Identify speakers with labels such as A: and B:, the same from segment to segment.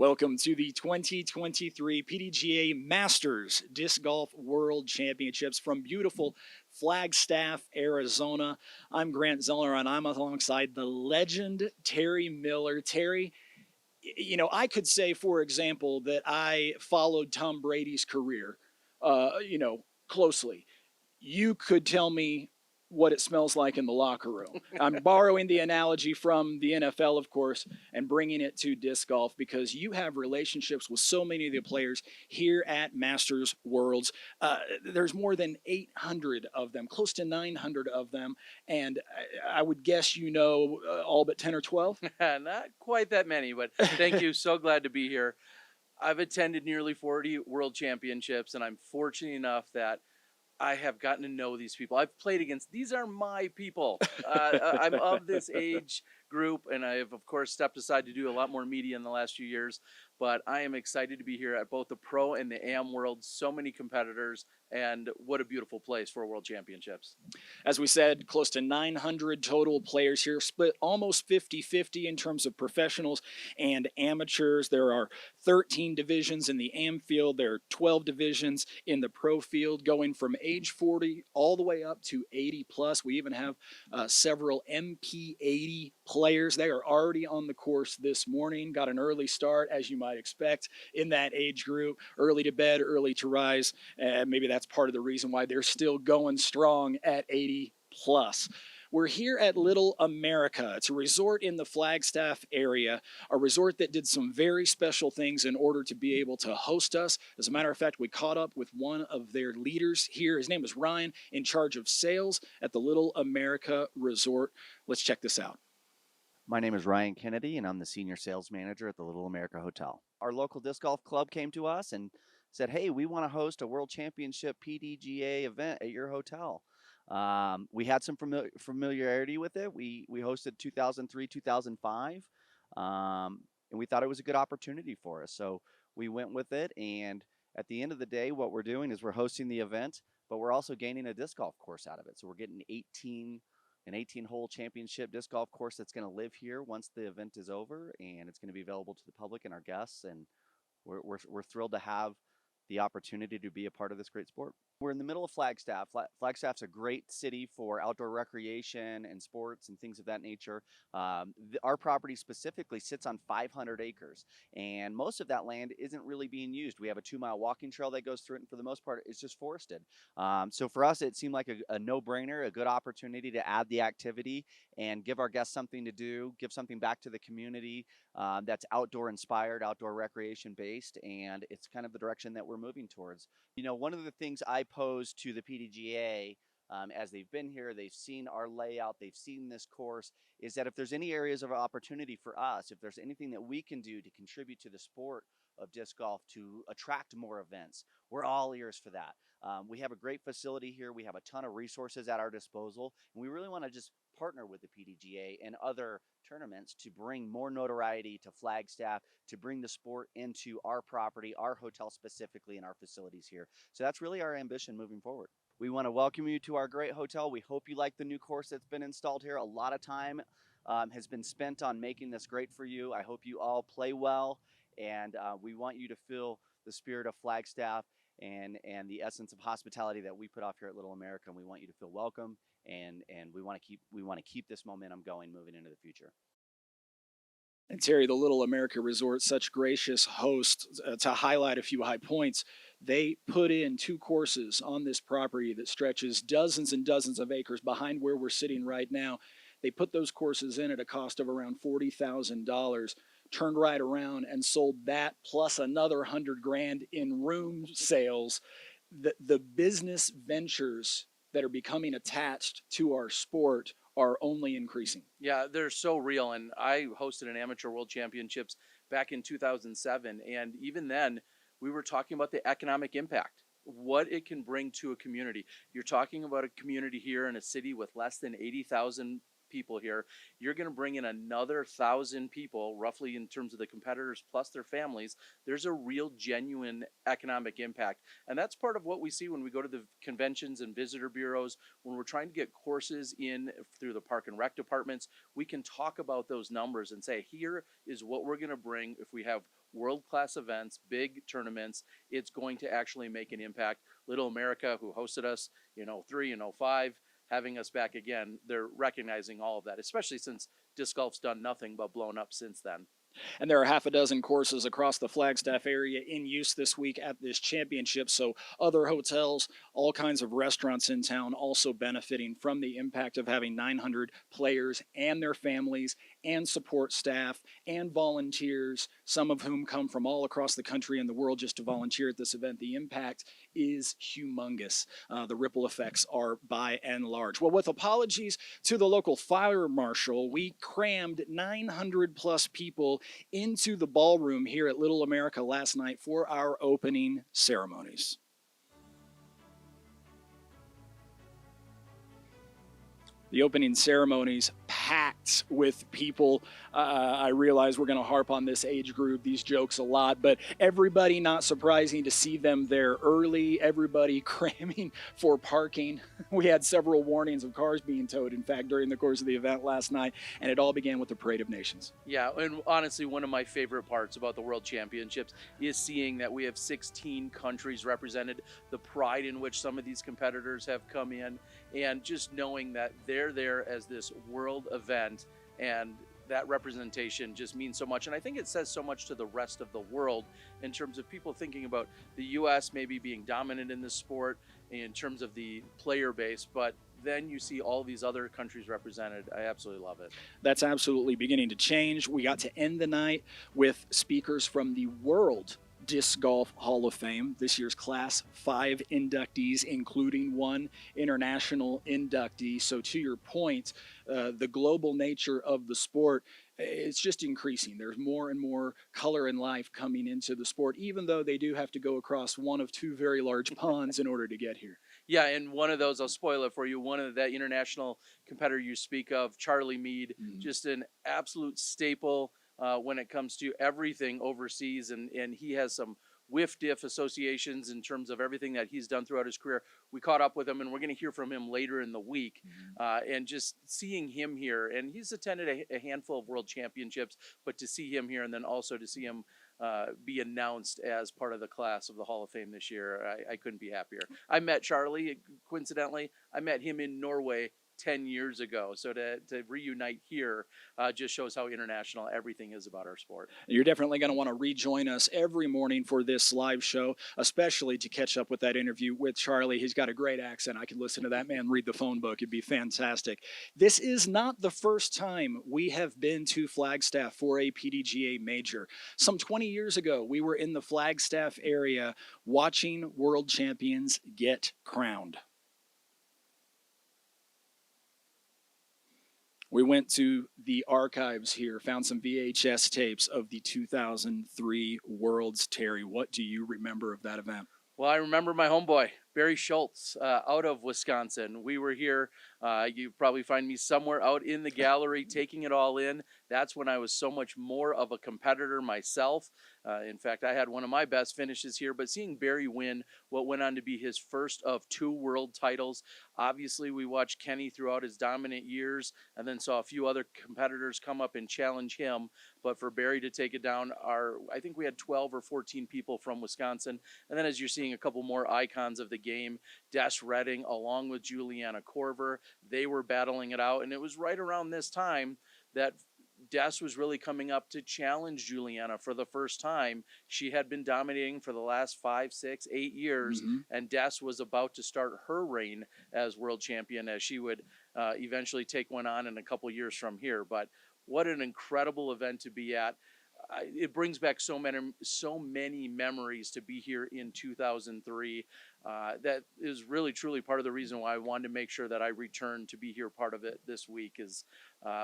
A: Welcome to the 2023 PDGA Masters Disc Golf World Championships from beautiful Flagstaff, Arizona. I'm Grant Zellner, and I'm alongside the legend Terry Miller. Terry, I could say, for example, that I followed Tom Brady's career, closely. You could tell me what it smells like in the locker room. I'm borrowing the analogy from the NFL, of course, and bringing it to disc golf because you have relationships with so many of the players here at Masters Worlds. There's more than 800 of them, close to 900 of them, and I would guess all but 10 or 12.
B: Not quite that many, but thank you. So glad to be here. I've attended nearly 40 World Championships, and I'm fortunate enough that I have gotten to know these people. I've played against, these are my people. I'm of this age group, and I have, of course, stepped aside to do a lot more media in the last few years. But I am excited to be here at both the Pro and the Am World. So many competitors, and what a beautiful place for World Championships.
A: As we said, close to 900 total players here, split almost 50-50 in terms of professionals and amateurs. There are 13 divisions in the Am field. There are 12 divisions in the Pro field, going from age 40 all the way up to 80 plus. We even have several MP80 players. They are already on the course this morning. Got an early start, as you might expect in that age group. Early to bed, early to rise. Maybe that's part of the reason why they're still going strong at 80 plus. We're here at Little America. It's a resort in the Flagstaff area, a resort that did some very special things in order to be able to host us. As a matter of fact, we caught up with one of their leaders here. His name is Ryan, in charge of sales at the Little America Resort. Let's check this out.
C: My name is Ryan Kennedy, and I'm the Senior Sales Manager at the Little America Hotel. Our local disc golf club came to us and said, hey, we want to host a World Championship PDGA event at your hotel. We had some familiarity with it. We hosted 2003, 2005, and we thought it was a good opportunity for us. So we went with it, and at the end of the day, what we're doing is we're hosting the event, but we're also gaining a disc golf course out of it. So we're getting an 18-hole championship disc golf course that's going to live here once the event is over, and it's going to be available to the public and our guests, and we're thrilled to have the opportunity to be a part of this great sport. We're in the middle of Flagstaff. Flagstaff's a great city for outdoor recreation and sports and things of that nature. Our property specifically sits on 500 acres, and most of that land isn't really being used. We have a 2-mile walking trail that goes through it, and for the most part, it's just forested. So for us, it seemed like a no-brainer, a good opportunity to add the activity and give our guests something to do, give something back to the community that's outdoor inspired, outdoor recreation based, and it's kind of the direction that we're moving towards. One of the things I pose to the PDGA as they've been here, they've seen our layout, they've seen this course, is that if there's any areas of opportunity for us, if there's anything that we can do to contribute to the sport of disc golf to attract more events, we're all ears for that. We have a great facility here. We have a ton of resources at our disposal, and we really want to just partner with the PDGA and other tournaments to bring more notoriety to Flagstaff, to bring the sport into our property, our hotel specifically, and our facilities here. So that's really our ambition moving forward. We want to welcome you to our great hotel. We hope you like the new course that's been installed here. A lot of time has been spent on making this great for you. I hope you all play well, and we want you to feel the spirit of Flagstaff and the essence of hospitality that we put off here at Little America, and we want you to feel welcome, and we want to keep this momentum going moving into the future.
A: And Terry, the Little America Resort, such gracious host. To highlight a few high points, they put in 2 courses on this property that stretches dozens and dozens of acres behind where we're sitting right now. They put those courses in at a cost of around $40,000, turned right around and sold that plus another 100 grand in room sales. The business ventures that are becoming attached to our sport are only increasing.
B: Yeah, they're so real. And I hosted an amateur world championships back in 2007. And even then, we were talking about the economic impact, what it can bring to a community. You're talking about a community here in a city with less than 80,000 people here. You're going to bring in another 1,000 people, roughly, in terms of the competitors plus their families. There's a real, genuine economic impact. And that's part of what we see when we go to the conventions and visitor bureaus. When we're trying to get courses in through the park and rec departments, we can talk about those numbers and say, here is what we're going to bring if we have world-class events, big tournaments, it's going to actually make an impact. Little America, who hosted us in '03 and '05, having us back again, they're recognizing all of that, especially since disc golf's done nothing but blown up since then.
A: And there are half a dozen courses across the Flagstaff area in use this week at this championship. So other hotels, all kinds of restaurants in town also benefiting from the impact of having 900 players and their families and support staff and volunteers, some of whom come from all across the country and the world just to volunteer at this event. The impact is humongous. The ripple effects are by and large. Well, with apologies to the local fire marshal, we crammed 900 plus people into the ballroom here at Little America last night for our opening ceremonies. The opening ceremonies packed with people. I realize we're going to harp on this age group, these jokes a lot, but everybody, not surprising to see them there early, everybody cramming for parking. We had several warnings of cars being towed, in fact, during the course of the event last night, and it all began with the Parade of Nations.
B: Yeah, and honestly, one of my favorite parts about the World Championships is seeing that we have 16 countries represented, the pride in which some of these competitors have come in, and just knowing that they're there as this world event, and that representation just means so much. And I think it says so much to the rest of the world in terms of people thinking about the U.S. maybe being dominant in this sport in terms of the player base, but then you see all these other countries represented. I absolutely love it.
A: That's absolutely beginning to change. We got to end the night with speakers from the World Disc Golf Hall of Fame, this year's Class 5 inductees, including one international inductee. So to your point, the global nature of the sport, it's just increasing. There's more and more color and life coming into the sport, even though they do have to go across one of two very large ponds in order to get here.
B: Yeah, and one of those, I'll spoil it for you, one of that international competitor you speak of, Charlie Meade, just an absolute staple when it comes to everything overseas, and he has some whiff-diff associations in terms of everything that he's done throughout his career. We caught up with him, and we're going to hear from him later in the week. And just seeing him here, and he's attended a handful of world championships, but to see him here and then also to see him be announced as part of the class of the Hall of Fame this year, I couldn't be happier. I met Charlie, coincidentally, I met him in Norway 10 years ago. So to reunite here just shows how international everything is about our sport.
A: You're definitely going to want to rejoin us every morning for this live show, especially to catch up with that interview with Charlie. He's got a great accent. I could listen to that man read the phone book. It'd be fantastic. This is not the first time we have been to Flagstaff for a PDGA major. Some 20 years ago, we were in the Flagstaff area watching world champions get crowned. We went to the archives here, found some VHS tapes of the 2003 Worlds. Terry, what do you remember of that event?
B: Well, I remember my homeboy, Barry Schultz, out of Wisconsin. We were here. You probably find me somewhere out in the gallery taking it all in. That's when I was so much more of a competitor myself. In fact, I had one of my best finishes here, but seeing Barry win what went on to be his first of 2 world titles. Obviously, we watched Kenny throughout his dominant years and then saw a few other competitors come up and challenge him. But for Barry to take it down, I think we had 12 or 14 people from Wisconsin. And then as you're seeing a couple more icons of the game, Des Redding along with Juliana Korver, they were battling it out. And it was right around this time that Des was really coming up to challenge Juliana for the first time. She had been dominating for the last 5, 6, 8 years, and Des was about to start her reign as world champion, as she would eventually take one on in a couple years from here. But what an incredible event to be at. It brings back so many memories to be here in 2003. That is really truly part of the reason why I wanted to make sure that I returned to be here part of it this week is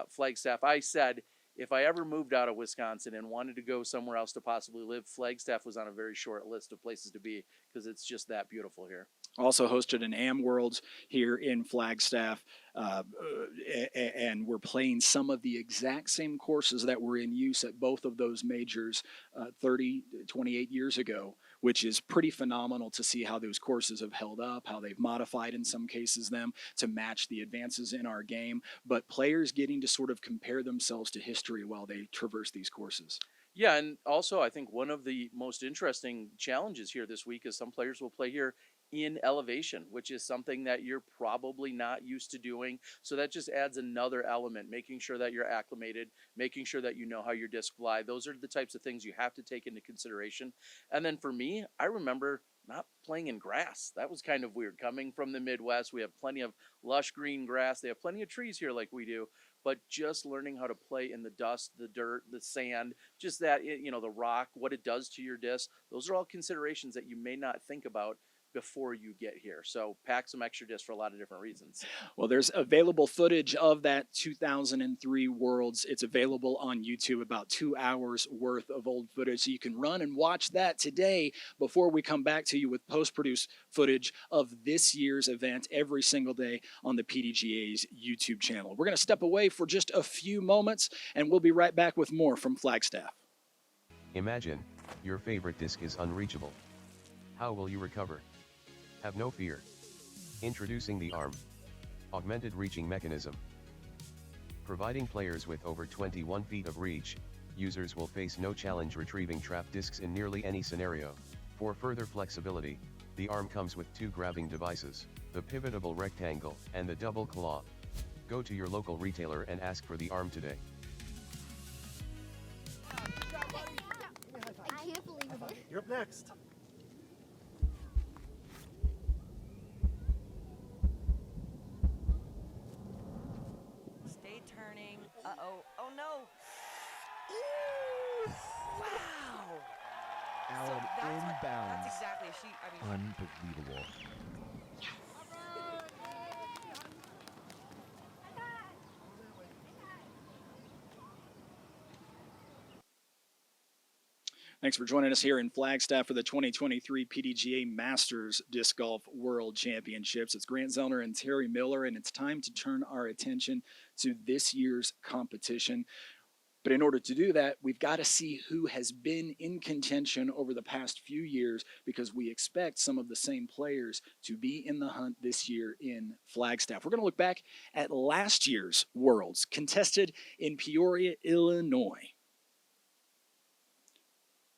B: Flagstaff. I said if I ever moved out of Wisconsin and wanted to go somewhere else to possibly live, Flagstaff was on a very short list of places to be because it's just that beautiful here.
A: Also hosted an Am Worlds here in Flagstaff, and we're playing some of the exact same courses that were in use at both of those majors 28 years ago, which is pretty phenomenal to see how those courses have held up, how they've modified in some cases them to match the advances in our game, but players getting to sort of compare themselves to history while they traverse these courses.
B: Yeah, and also I think one of the most interesting challenges here this week is some players will play here in elevation, which is something that you're probably not used to doing. So that just adds another element, making sure that you're acclimated, making sure that you know how your disc fly. Those are the types of things you have to take into consideration. And then for me, I remember not playing in grass. That was kind of weird. Coming from the Midwest, we have plenty of lush green grass. They have plenty of trees here like we do, but just learning how to play in the dust, the dirt, the sand, just that, the rock, what it does to your disc. Those are all considerations that you may not think about before you get here. So pack some extra discs for a lot of different reasons.
A: Well, there's available footage of that 2003 Worlds. It's available on YouTube, about 2 hours worth of old footage. So you can run and watch that today before we come back to you with post-produced footage of this year's event every single day on the PDGA's YouTube channel. We're going to step away for just a few moments, and we'll be right back with more from Flagstaff.
D: Imagine, your favorite disc is unreachable. How will you recover? Have no fear. Introducing the ARM Augmented Reaching Mechanism. Providing players with over 21 feet of reach, users will face no challenge retrieving trapped discs in nearly any scenario. For further flexibility, the ARM comes with 2 grabbing devices, the pivotable rectangle and the double claw. Go to your local retailer and ask for the ARM today.
E: I can't believe it.
F: You're up next.
G: Stay turning. Uh-oh. Oh, no. Ooh. Wow.
F: Alan, inbounds.
G: That's exactly.
F: Unbelievable.
A: Thanks for joining us here in Flagstaff for the 2023 PDGA Masters Disc Golf World Championships. It's Grant Zellner and Terry Miller, and it's time to turn our attention to this year's competition. But in order to do that, we've got to see who has been in contention over the past few years, because we expect some of the same players to be in the hunt this year in Flagstaff. We're going to look back at last year's Worlds, contested in Peoria, Illinois.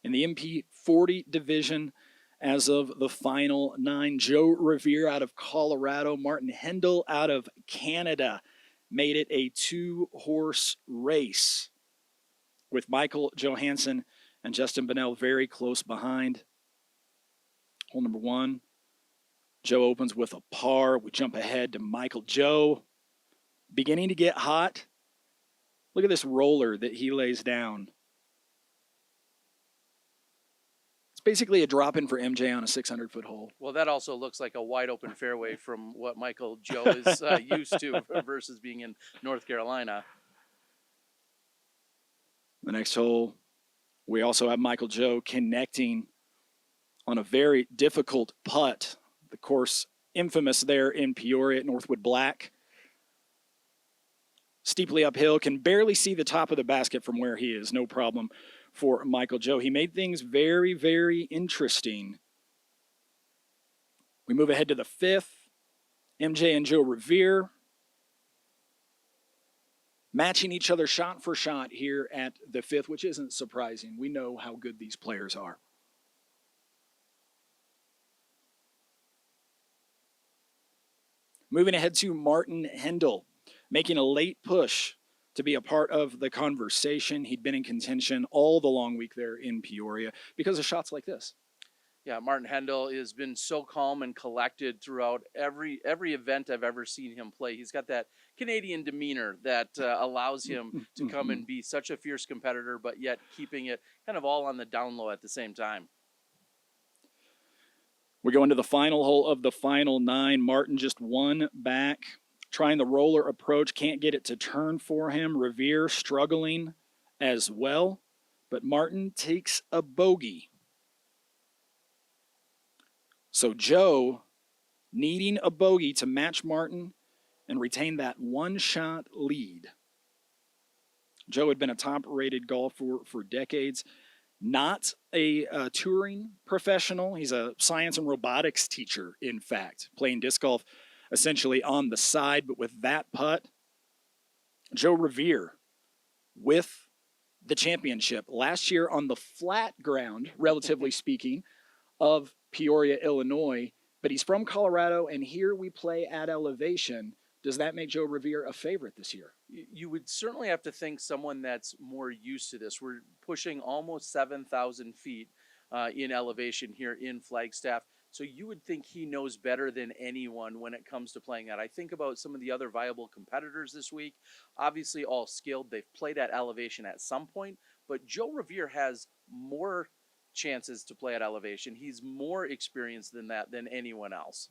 A: In the MP40 division, as of the final 9, Joe Revere out of Colorado, Martin Hendel out of Canada made it a 2-horse race, with Michael Johansson and Justin Bonnell very close behind. Hole number 1, Joe opens with a par. We jump ahead to Michael. Joe beginning to get hot. Look at this roller that he lays down. It's basically a drop-in for MJ on a 600-foot hole.
B: Well, that also looks like a wide open fairway from what Michael Joe is used to versus being in North Carolina.
A: The next hole, we also have Michael Joe connecting on a very difficult putt. The course infamous there in Peoria at Northwood Black. Steeply uphill, can barely see the top of the basket from where he is. No problem for Michael Joe. He made things very, very interesting. We move ahead to the 5th. MJ and Joe Revere matching each other shot for shot here at the 5th, which isn't surprising. We know how good these players are. Moving ahead to Martin Hendel, making a late push to be a part of the conversation. He'd been in contention all the long week there in Peoria because of shots like this.
B: Yeah, Martin Hendel has been so calm and collected throughout every event I've ever seen him play. He's got that Canadian demeanor that allows him to come and be such a fierce competitor, but yet keeping it kind of all on the down low at the same time.
A: We go into the final hole of the final 9. Martin just 1 back, trying the roller approach, can't get it to turn for him. Revere struggling as well, but Martin takes a bogey. So Joe needing a bogey to match Martin and retain that 1-shot lead. Joe had been a top-rated golfer for decades. Not a touring professional. He's a science and robotics teacher, in fact, playing disc golf essentially on the side. But with that putt, Joe Revere with the championship last year on the flat ground, relatively speaking, of Peoria, Illinois. But he's from Colorado, and here we play at elevation. Does that make Joe Revere a favorite this year?
B: You would certainly have to think someone that's more used to this. We're pushing almost 7,000 feet in elevation here in Flagstaff. So you would think he knows better than anyone when it comes to playing that. I think about some of the other viable competitors this week, obviously all skilled. They've played at elevation at some point, but Joe Revere has more chances to play at elevation. He's more experienced than that than anyone else.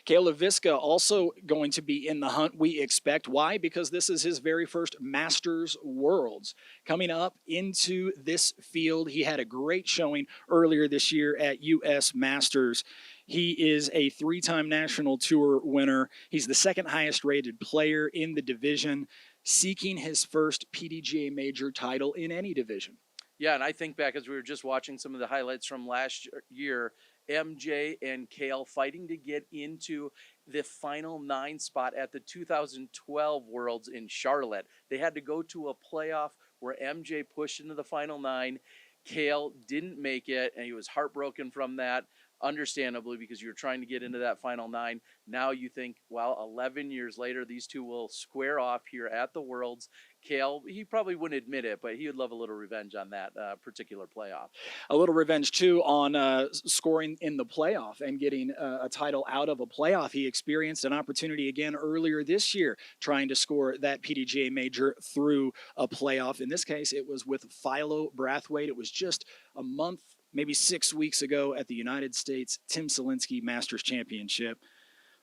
A: Kale Leviska also going to be in the hunt, we expect. Why? Because this is his very first Masters Worlds. Coming up into this field, he had a great showing earlier this year at U.S. Masters. He is a 3-time National Tour winner. He's the second highest rated player in the division, seeking his first PDGA major title in any division.
B: Yeah, and I think back as we were just watching some of the highlights from last year, MJ and Kale fighting to get into the final 9 spot at the 2012 Worlds in Charlotte. They had to go to a playoff where MJ pushed into the final 9. Kale didn't make it, and he was heartbroken from that, understandably, because you're trying to get into that final 9. Now you think, well, 11 years later, these two will square off here at the Worlds. Kale, he probably wouldn't admit it, but he would love a little revenge on that particular playoff.
A: A little revenge, too, on scoring in the playoff and getting a title out of a playoff. He experienced an opportunity again earlier this year trying to score that PDGA major through a playoff. In this case, it was with Philo Brathwaite. It was just a month, maybe 6 weeks ago at the United States Tim Selinsky Masters Championship.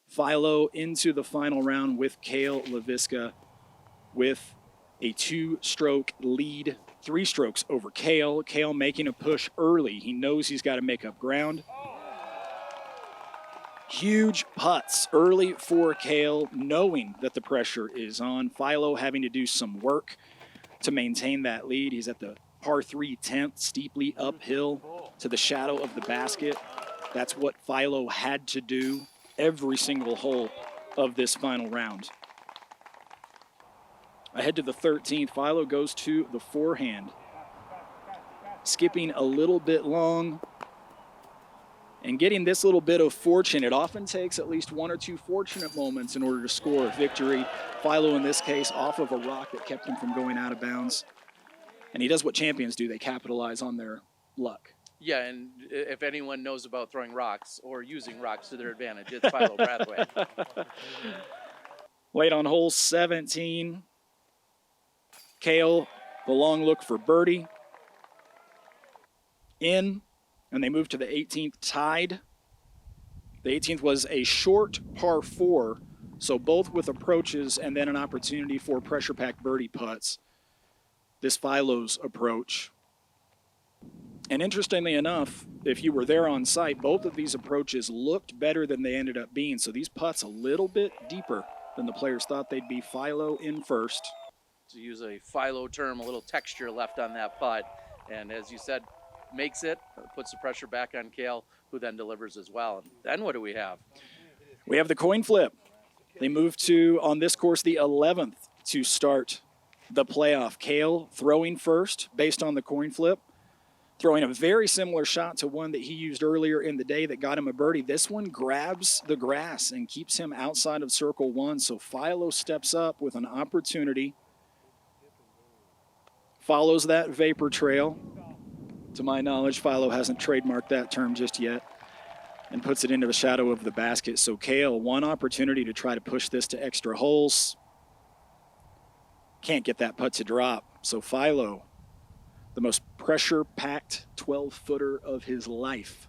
A: Philo into the final round with Kale Leviska with a 2-stroke lead, 3 strokes over Kale. Kale making a push early. He knows he's got to make up ground. Huge putts early for Kale, knowing that the pressure is on. Philo having to do some work to maintain that lead. He's at the par 3 10th, steeply uphill to the shadow of the basket. That's what Philo had to do every single hole of this final round. Ahead to the 13th, Philo goes to the forehand. Skipping a little bit long and getting this little bit of fortune. It often takes at least 1 or 2 fortunate moments in order to score a victory. Philo, in this case, off of a rock that kept him from going out of bounds. And he does what champions do. They capitalize on their luck.
B: Yeah, and if anyone knows about throwing rocks or using rocks to their advantage, it's Philo Brathwaite.
A: Late on hole 17. Kale, the long look for birdie. In, and they move to the 18th tied. The 18th was a short par 4, so both with approaches and then an opportunity for pressure-packed birdie putts. This Philo's approach. And interestingly enough, if you were there on site, both of these approaches looked better than they ended up being. So these putts a little bit deeper than the players thought they'd be. Philo in first.
B: To use a Philo term, a little texture left on that putt. And as you said, makes it, puts the pressure back on Kale, who then delivers as well. And then what do we have?
A: We have the coin flip. They move to, on this course, the 11th to start the playoff. Kale throwing first based on the coin flip. Throwing a very similar shot to one that he used earlier in the day that got him a birdie. This one grabs the grass and keeps him outside of circle 1. So Philo steps up with an opportunity. Follows that vapor trail. To my knowledge, Philo hasn't trademarked that term just yet. And puts it into the shadow of the basket. So Kale, one opportunity to try to push this to extra holes. Can't get that putt to drop. So Philo, the most pressure-packed 12-footer of his life.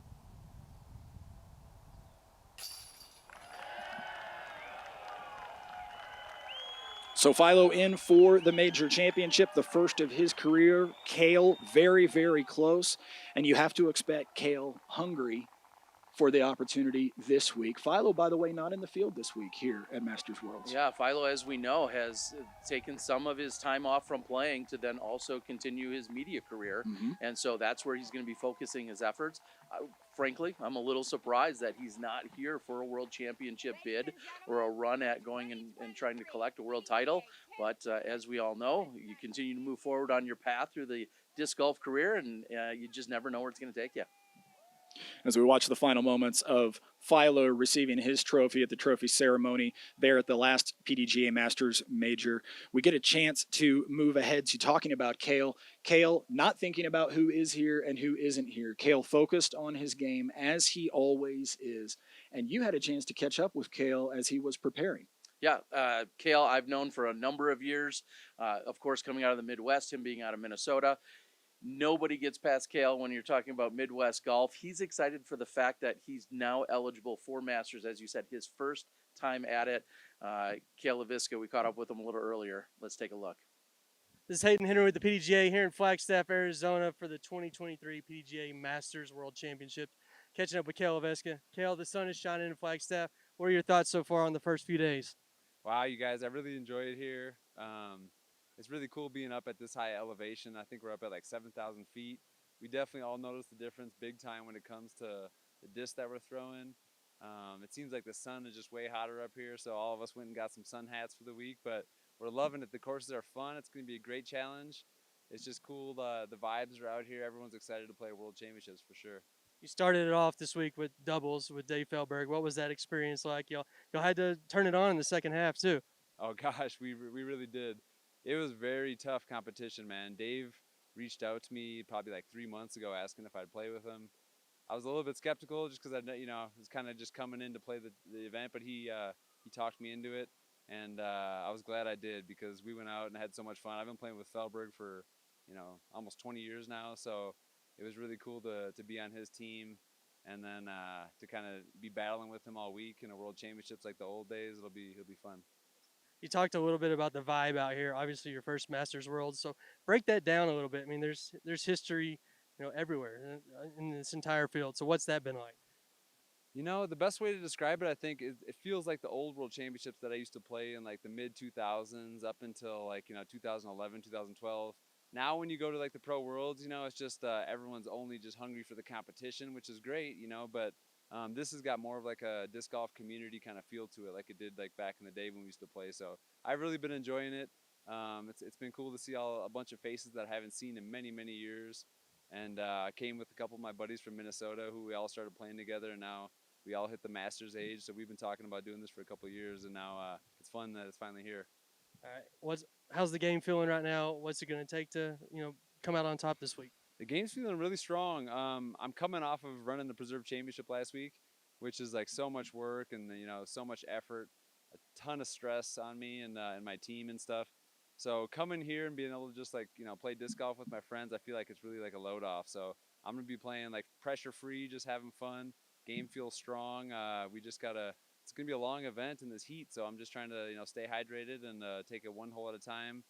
A: So Philo in for the major championship, the first of his career. Kale very, very close. And you have to expect Kale hungry for the opportunity this week. Philo, by the way, not in the field this week here at Masters Worlds.
B: Yeah, Philo, as we know, has taken some of his time off from playing to then also continue his media career. And so that's where he's going to be focusing his efforts. frankly, I'm a little surprised that he's not here for a world championship bid or a run at going and trying to collect a world title. But as we all know, you continue to move forward on your path through the disc golf career, and you just never know where it's going to take you.
A: As we watch the final moments of Philo receiving his trophy at the trophy ceremony there at the last PDGA Masters Major, we get a chance to move ahead to talking about Kale. Kale not thinking about who is here and who isn't here. Kale focused on his game as he always is. And you had a chance to catch up with Kale as he was preparing.
B: Yeah, Kale, I've known for a number of years. Of course, coming out of the Midwest, him being out of Minnesota. Nobody gets past Kale when you're talking about Midwest golf. He's excited for the fact that he's now eligible for Masters, as you said, his first time at it. Kale Leviska, we caught up with him a little earlier. Let's take a look.
E: This is Hayden Henry with the PDGA here in Flagstaff, Arizona for the 2023 PDGA Masters World Championship. Catching up with Kale Leviska. Kale, the sun is shining in Flagstaff. What are your thoughts so far on the first few days?
H: Wow, you guys, I really enjoy it here. It's really cool being up at this high elevation. I think we're up at like 7,000 feet. We definitely all notice the difference big time when it comes to the disc that we're throwing. It seems like the sun is just way hotter up here, so all of us went and got some sun hats for the week, but we're loving it. The courses are fun. It's going to be a great challenge. It's just cool. The vibes are out here. Everyone's excited to play World Championships for sure.
E: You started it off this week with doubles with Dave Feldberg. What was that experience like? Y'all had to turn it on in the second half too.
H: Oh gosh, we really did. It was very tough competition, man. Dave reached out to me probably like 3 months ago asking if I'd play with him. I was a little bit skeptical just because I was kind of just coming in to play the event, but he talked me into it, and I was glad I did because we went out and had so much fun. I've been playing with Feldberg for almost 20 years now, so it was really cool to be on his team, and then to kind of be battling with him all week in a World Championships like the old days. It'll be fun.
E: You talked a little bit about the vibe out here. Obviously, your first Masters World. So break that down a little bit. I mean, there's history, everywhere in this entire field. So what's that been like?
H: The best way to describe it, I think, is it feels like the old World Championships that I used to play in like the mid 2000s up until 2011, 2012. Now when you go to like the Pro Worlds, it's just everyone's only just hungry for the competition, which is great, but this has got more of like a disc golf community kind of feel to it, like it did like back in the day when we used to play. So I've really been enjoying it. It's been cool to see a bunch of faces that I haven't seen in many, many years. And I came with a couple of my buddies from Minnesota who we all started playing together, and now we all hit the Masters age. So we've been talking about doing this for a couple of years, and now it's fun that it's finally here.
E: All right. How's the game feeling right now? What's it going to take to come out on top this week?
H: The game's feeling really strong. I'm coming off of running the Preserve Championship last week, which is like so much work and so much effort, a ton of stress on me and my team and stuff. So coming here and being able to just play disc golf with my friends, I feel like it's really like a load off. So I'm gonna be playing like pressure free, just having fun. Game feels strong. It's gonna be a long event in this heat, so I'm just trying to stay hydrated and take it one hole at a time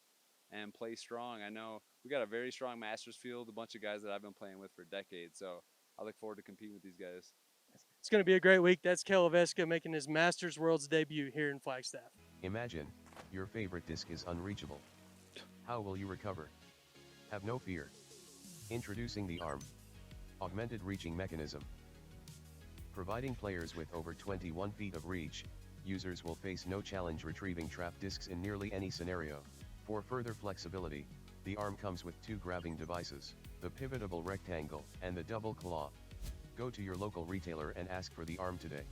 H: and play strong. I know we got a very strong Masters field, a bunch of guys that I've been playing with for decades, so I look forward to competing with these guys.
E: It's going to be a great week. That's Kale Leviska making his Masters Worlds debut here in Flagstaff.
D: Imagine, your favorite disc is unreachable. How will you recover? Have no fear. Introducing the ARM, Augmented Reaching Mechanism. Providing players with over 21 feet of reach, users will face no challenge retrieving trapped discs in nearly any scenario. For further flexibility, the ARM comes with 2 grabbing devices, the pivotable rectangle and the double claw. Go to your local retailer and ask for the ARM today.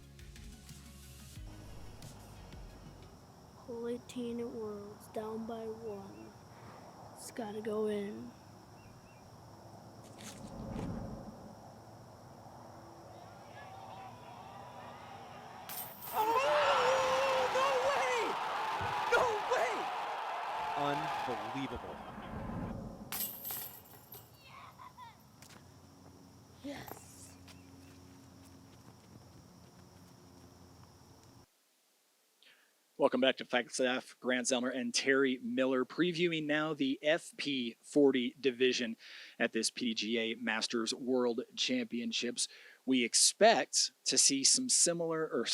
I: Whole 18 worlds down by 1. It's gotta go in.
F: Unbelievable.
I: Yes.
A: Welcome back to Flagstaff. Grant Zellner and Terry Miller previewing now the FP40 division at this PDGA Masters World Championships. We expect to see some familiar,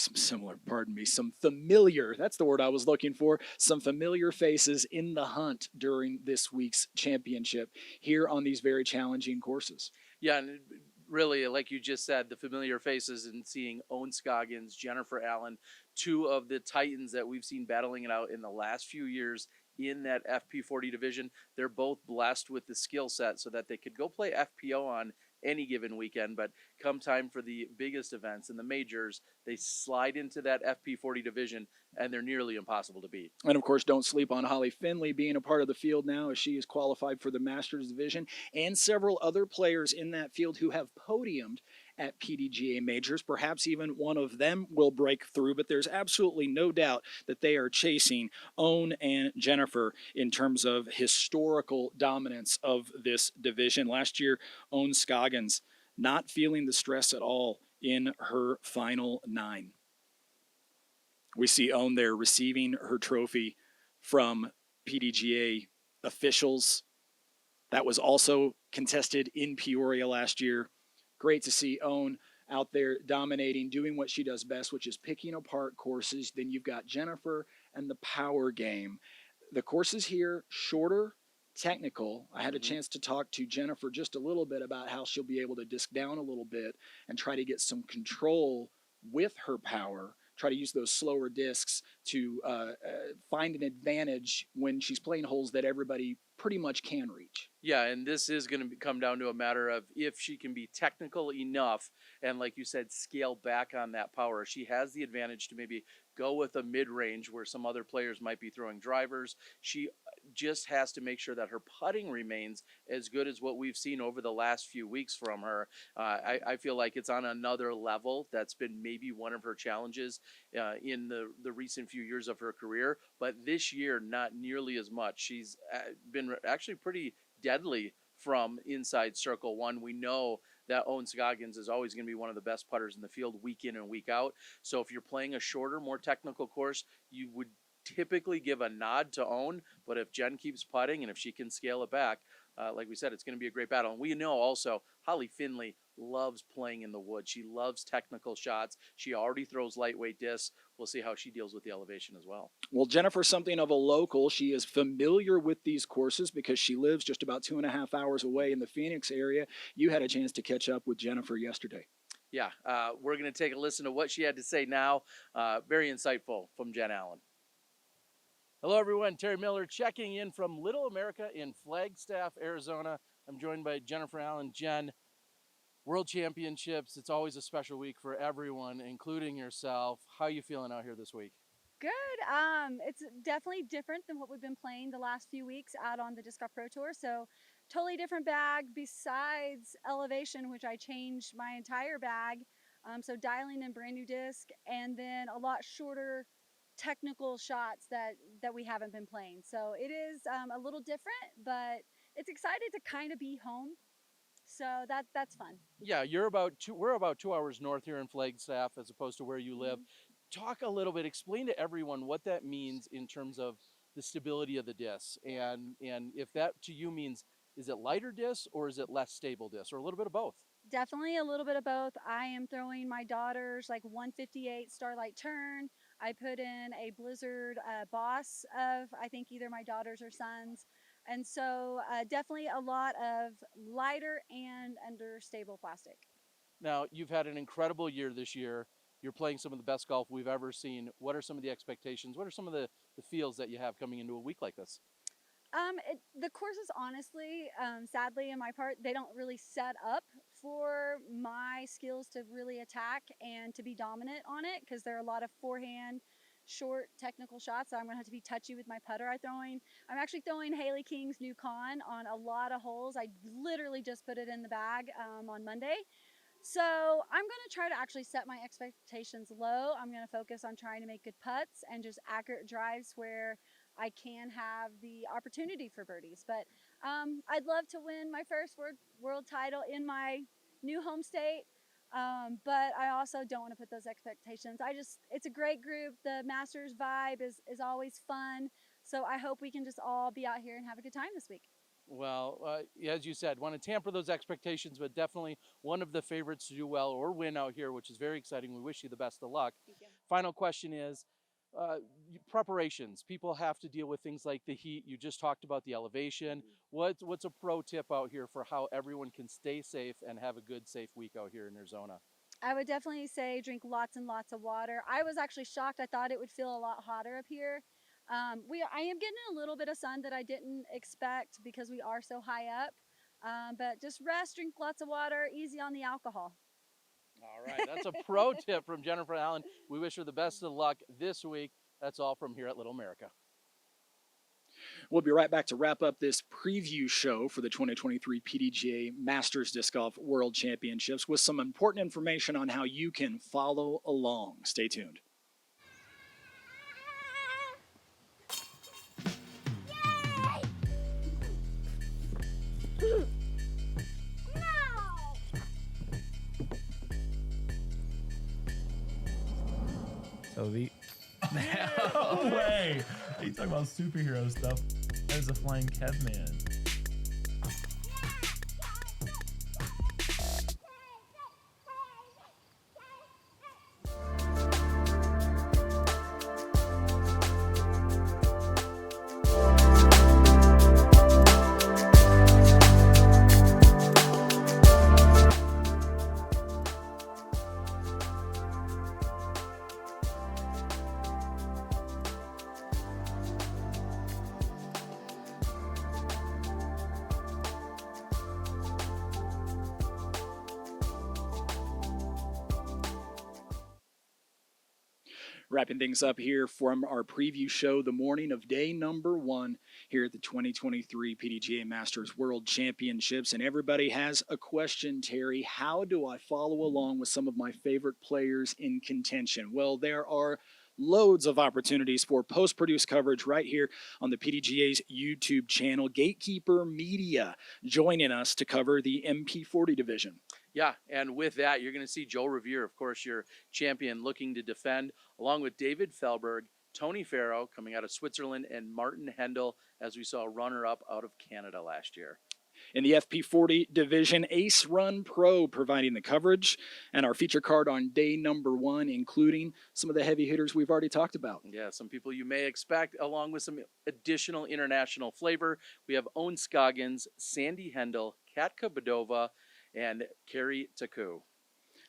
A: that's the word I was looking for, some familiar faces in the hunt during this week's championship here on these very challenging courses.
B: Yeah, and really, like you just said, the familiar faces and seeing Owen Scoggins, Jennifer Allen, two of the titans that we've seen battling it out in the last few years in that FP40 division. They're both blessed with the skill set so that they could go play FPO on any given weekend, but come time for the biggest events and the majors, they slide into that FP40 division and they're nearly impossible to beat.
A: And of course, don't sleep on Holly Finley being a part of the field now, as she is qualified for the Masters division, and several other players in that field who have podiumed at PDGA majors. Perhaps even one of them will break through, but there's absolutely no doubt that they are chasing Owen and Jennifer in terms of historical dominance of this division. Last year, Owen Scoggins not feeling the stress at all in her final 9. We see Owen there receiving her trophy from PDGA officials. That was also contested in Peoria last year. Great to see Owen out there dominating, doing what she does best, which is picking apart courses. Then you've got Jennifer and the power game. The courses here, shorter, technical. I had a chance to talk to Jennifer just a little bit about how she'll be able to disc down a little bit and try to get some control with her power, try to use those slower discs to find an advantage when she's playing holes that everybody pretty much can reach.
B: Yeah, and this is going to come down to a matter of if she can be technical enough and, like you said, scale back on that power. She has the advantage to maybe go with a mid-range where some other players might be throwing drivers. She just has to make sure that her putting remains as good as what we've seen over the last few weeks from her. I feel like it's on another level. That's been maybe one of her challenges in the recent few years of her career, but this year, not nearly as much. She's been actually pretty deadly from inside circle one. We know that Owen Scoggins is always going to be one of the best putters in the field week in and week out. So if you're playing a shorter, more technical course, you would typically give a nod to Owen. But if Jen keeps putting and if she can scale it back, like we said, it's going to be a great battle. And we know also Holly Finley loves playing in the woods. She loves technical shots. She already throws lightweight discs. We'll see how she deals with the elevation as well.
A: Well, Jennifer's something of a local. She is familiar with these courses because she lives just about 2.5 hours away in the Phoenix area. You had a chance to catch up with Jennifer yesterday.
B: Yeah, we're going to take a listen to what she had to say now. Very insightful from Jen Allen. Hello, everyone. Terry Miller checking in from Little America in Flagstaff, Arizona. I'm joined by Jennifer Allen. Jen, World Championships, it's always a special week for everyone, including yourself. How are you feeling out here this week?
J: Good. It's definitely different than what we've been playing the last few weeks out on the Disc Golf Pro Tour. So totally different bag besides elevation, which I changed my entire bag. So dialing in brand new disc and then a lot shorter technical shots that we haven't been playing. So it is a little different, but it's excited to kind of be home. So that's fun.
B: Yeah, we're about 2 hours north here in Flagstaff as opposed to where you live. Talk a little bit, explain to everyone what that means in terms of the stability of the disc and if that to you means, is it lighter disc or is it less stable disc or a little bit of both?
J: Definitely a little bit of both. I am throwing my daughter's like 158 Starlight Turn. I put in a Blizzard Boss of I think either my daughter's or son's. And so definitely a lot of lighter and under stable plastic.
B: Now, you've had an incredible year this year. You're playing some of the best golf we've ever seen. What are some of the expectations? What are some of the feels that you have coming into a week like this?
J: The courses, honestly, sadly, in my part, they don't really set up for my skills to really attack and to be dominant on it because there are a lot of forehand, short technical shots. So I'm going to have to be touchy with my putter I'm actually throwing Haley King's new con on a lot of holes. I literally just put it in the bag on Monday. So I'm going to try to actually set my expectations low. I'm going to focus on trying to make good putts and just accurate drives where I can have the opportunity for birdies. But I'd love to win my first world title in my new home state. But I also don't want to put those expectations. It's a great group. The Masters vibe is always fun. So I hope we can just all be out here and have a good time this week.
B: Well, as you said, want to tamper those expectations, but definitely one of the favorites to do well or win out here, which is very exciting. We wish you the best of luck.
J: Thank you.
B: Final question is, preparations. People have to deal with things like the heat. You just talked about the elevation. What's a pro tip out here for how everyone can stay safe and have a good, safe week out here in Arizona?
J: I would definitely say drink lots and lots of water. I was actually shocked. I thought it would feel a lot hotter up here. I am getting a little bit of sun that I didn't expect because we are so high up. But just rest, drink lots of water, easy on the alcohol.
B: All right, that's a pro tip from Jennifer Allen. We wish her the best of luck this week. That's all from here at Little America.
A: We'll be right back to wrap up this preview show for the 2023 PDGA Masters Disc Golf World Championships with some important information on how you can follow along. Stay tuned.
K: So no way! You talk about superhero stuff. That is a flying Kev man.
A: Wrapping things up here from our preview show, the morning of day number 1 here at the 2023 PDGA Masters World Championships. And everybody has a question, Terry. How do I follow along with some of my favorite players in contention? Well, there are loads of opportunities for post-produced coverage right here on the PDGA's YouTube channel. Gatekeeper Media joining us to cover the MP40 division.
B: Yeah, and with that, you're going to see Joe Revere, of course, your champion, looking to defend, along with David Felberg, Tony Farrow coming out of Switzerland, and Martin Hendel, as we saw, runner-up out of Canada last year.
A: In the FP40 division, Ace Run Pro providing the coverage, and our feature card on day number 1, including some of the heavy hitters we've already talked about.
B: Yeah, some people you may expect, along with some additional international flavor. We have Owen Scoggins, Sandy Hendel, Katka Badova, and Carrie Taku.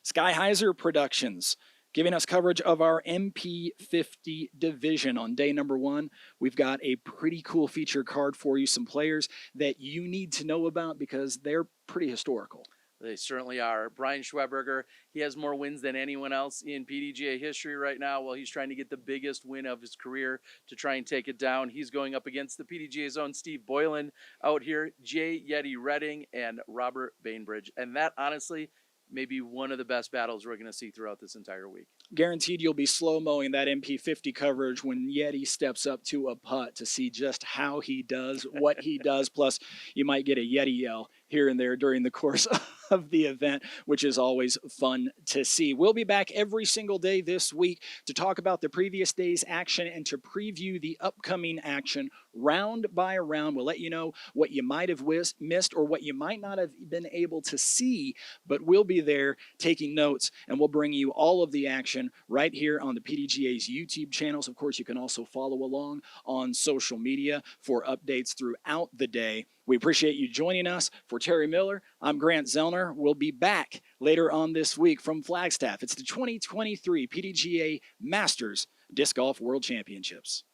A: Sky Heiser Productions giving us coverage of our MP50 division on day number 1. We've got a pretty cool feature card for you, some players that you need to know about because they're pretty historical.
B: They certainly are. Brian Schweberger, he has more wins than anyone else in PDGA history right now. Well, he's trying to get the biggest win of his career to try and take it down. He's going up against the PDGA's own Steve Boylan out here, Jay Yeti Redding, and Robert Bainbridge. And that, honestly, may be one of the best battles we're going to see throughout this entire week.
A: Guaranteed you'll be slow-mowing that MP50 coverage when Yeti steps up to a putt to see just how he does, what he does. Plus, you might get a Yeti yell here and there during the course of the event, which is always fun to see. We'll be back every single day this week to talk about the previous day's action and to preview the upcoming action round by round. We'll let you know what you might have missed or what you might not have been able to see, but we'll be there taking notes, and we'll bring you all of the action right here on the PDGA's YouTube channels. Of course, you can also follow along on social media for updates throughout the day. We appreciate you joining us. For Terry Miller, I'm Grant Zellner. We'll be back later on this week from Flagstaff. It's the 2023 PDGA Masters Disc Golf World Championships.